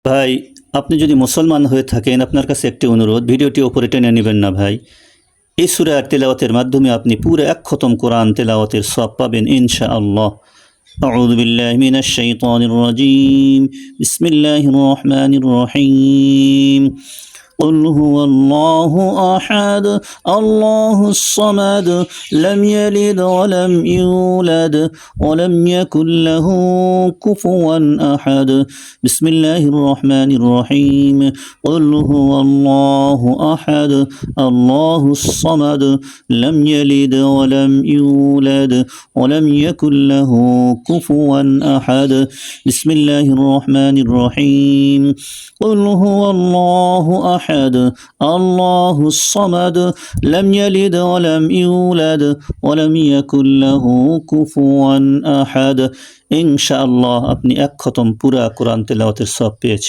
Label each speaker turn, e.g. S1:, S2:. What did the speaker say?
S1: ভাই, আপনি যদি মুসলমান হয়ে থাকেন, আপনার কাছে একটি অনুরোধ, ভিডিওটি ওপরে টেনে নেবেন না ভাই। এই সূরার তেলাওয়াতের মাধ্যমে আপনি পুরো এক খতম কোরআন তেলাওয়াতের সওয়াব পাবেন ইনশাআল্লাহ। আউযু বিল্লাহি মিনাশ শাইতানির রাজীম। বিসমিল্লাহির রহমানির রহিম। قل هو الله أحد الله الصمد لم يلد ولم يولد ولم يكن له كفوا أحد بسم الله الرحمن الرحيم قل هو الله أحد الله الصمد لم يلد ولم يولد ولم يكن له كفوا أحد بسم الله الرحمن الرحيم قل هو الله أحد الله الصمد لم يلد ولم يولد ولم يكن له كفوا أحد ইনশাআল্লাহ আপনি এক খতম পুরা কোরআন তেলাওয়াতের সওয়াব পেয়েছেন।